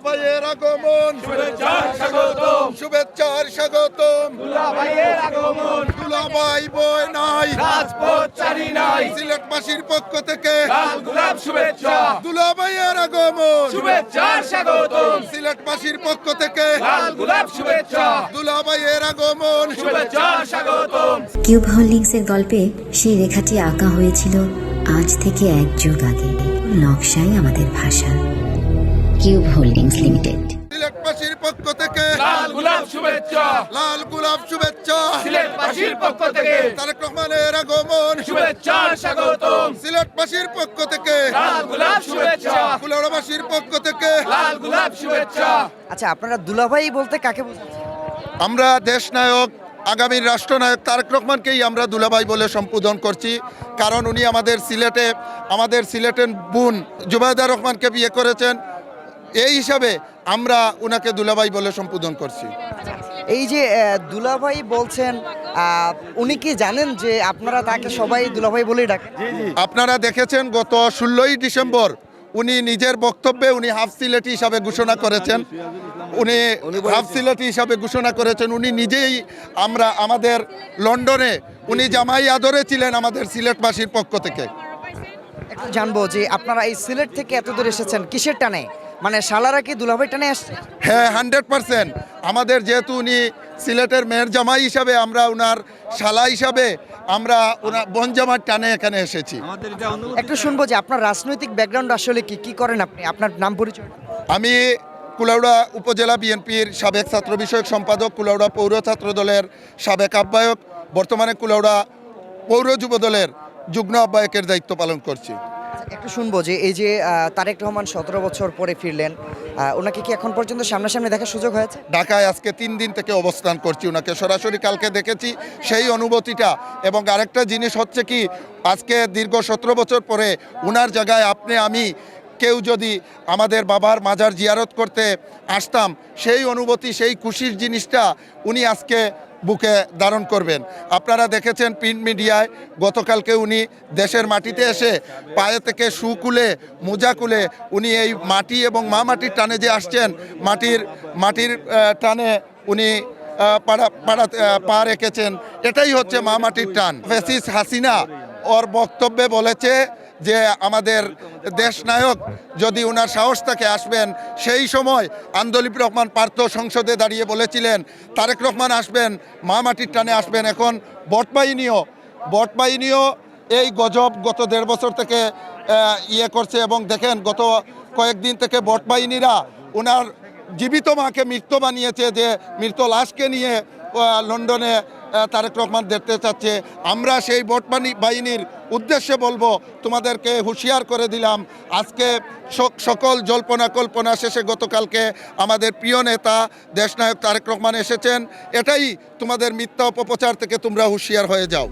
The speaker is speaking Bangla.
দুলাভাইয়ের আগমন, শুভেচ্ছার স্বাগতম। দুলাভাই বই নাই, সিলেটবাসীর পক্ষ থেকে দুলাভাইয়ের আগমন, সিলেটবাসীর পক্ষ থেকে দুলাভাইয়ের আগমন, কিউব হোল্ডিংসের গল্পে সেই রেখাটি আঁকা হয়েছিল আজ থেকে 1 যুগ আগে। নকশাই আমাদের ভাষা। Cube holdings limited. সিলেটবাসীর পক্ষ থেকে লাল গোলাপ শুভেচ্ছা, লাল গোলাপ শুভেচ্ছা, সিলেটবাসীর পক্ষ থেকে তারেক রহমানের আগমন, শুভেচ্ছা স্বাগতম। সিলেটবাসীর পক্ষ থেকে লাল গোলাপ শুভেচ্ছা, কুলাউড়াবাসীর পক্ষ থেকে লাল গোলাপ শুভেচ্ছা। আচ্ছা, আপনারা দুলাভাই বলতে কাকে বোঝাচ্ছেন? আমরা দেশ নায়ক, আগামীর রাষ্ট্রনায়ক তারেক রহমানকেই আমরা দুলাভাই বলে সম্বোধন করছি। কারণ উনি আমাদের সিলেটের বোন জুবাইদা রহমানকে বিয়ে করেছেন। এই হিসাবে আমরা উনাকে দুলাভাই বলে সম্বোধন করছি। এই যে দুলাভাই বলছেন, উনি কি জানেন যে আপনারা তাকে সবাই দুলাভাই বলেই ডাকেন? আপনারা দেখেছেন গত 16ই ডিসেম্বর উনি নিজের বক্তব্যে উনি হাফ সিলেটি হিসাবে ঘোষণা করেছেন। উনি নিজেই আমাদের লন্ডনে উনি জামাই আদরে ছিলেন আমাদের সিলেটবাসীর পক্ষ থেকে। একটু জানবো যে আপনারা এই সিলেট থেকে এত দূর এসেছেন কিসের টানে? মানে শালারা কি দুলাভাই টানে আসছে? হ্যাঁ, 100%। আমাদের যেহেতু উনি সিলেটের মেয়ের জামাই হিসাবে, আমরা উনার শালা হিসাবে আমরা ওনার বোন জামার টানে এখানে এসেছি। একটু শুনবো যে আপনার রাজনৈতিক ব্যাকগ্রাউন্ড আসলে কি করেন আপনি, আপনার নাম পরিচয়? আমি কুলাউড়া উপজেলা বিএনপির সাবেক ছাত্র বিষয়ক সম্পাদক, কুলাউড়া পৌর ছাত্র দলের সাবেক আহ্বায়ক, বর্তমানে কুলাউড়া পৌর যুব দলের যুগ্ম আহ্বায়কের দায়িত্ব পালন করছি। একটু শুনবো যে এই যে তারেক রহমান 17 বছর পরে ফিরলেন, ওনাকে কি এখন পর্যন্ত সামনাসামনি দেখার সুযোগ হয়েছে? ঢাকায় আজকে 3 দিন থেকে অবস্থান করছি, ওনাকে সরাসরি কালকে দেখেছি, সেই অনুভূতিটা। এবং আরেকটা জিনিস হচ্ছে কি, আজকে দীর্ঘ 17 বছর পরে ওনার জায়গায় আমি কেউ যদি আমাদের বাবার মাজার জিয়ারত করতে আসতাম, সেই অনুভূতি, সেই খুশির জিনিসটা উনি আজকে বুকে ধারণ করবেন। আপনারা দেখেছেন প্রিন্ট মিডিয়ায় গতকালকে উনি দেশের মাটিতে এসে পায়ে থেকে শু খুলে মোজা খুলে উনি এই মাটি এবং মা মাটির টানে যে আসছেন, মাটির টানে উনি পা রেখেছেন। এটাই হচ্ছে মা মাটির টান। ফ্যাসিস্ট হাসিনা ওর বক্তব্যে বলেছে যে আমাদের দেশ নায়ক যদি ওনার সাহস থাকে আসবেন। সেই সময় আন্দোলিব রহমান পার্থ সংসদে দাঁড়িয়ে বলেছিলেন তারেক রহমান আসবেন, মা মাটির টানে আসবেন। এখন বটবাহিনীও এই গজব গত 1.5 বছর থেকে করছে। এবং দেখেন গত কয়েকদিন থেকে বটবাহিনীরা ওনার জীবিত মাকে মৃত বানিয়েছে, যে মৃত লাশকে নিয়ে লন্ডনে তারেক রহমান দেখতে চাচ্ছে। আমরা সেই বাহিনীর উদ্দেশ্যে বলবো, তোমাদেরকে হুঁশিয়ার করে দিলাম। আজকে সকল জল্পনা কল্পনা শেষে গতকালকে আমাদের প্রিয় নেতা দেশনায়ক তারেক রহমান এসেছেন। এটাই তোমাদের মিথ্যা অপপ্রচার থেকে তোমরা হুঁশিয়ার হয়ে যাও।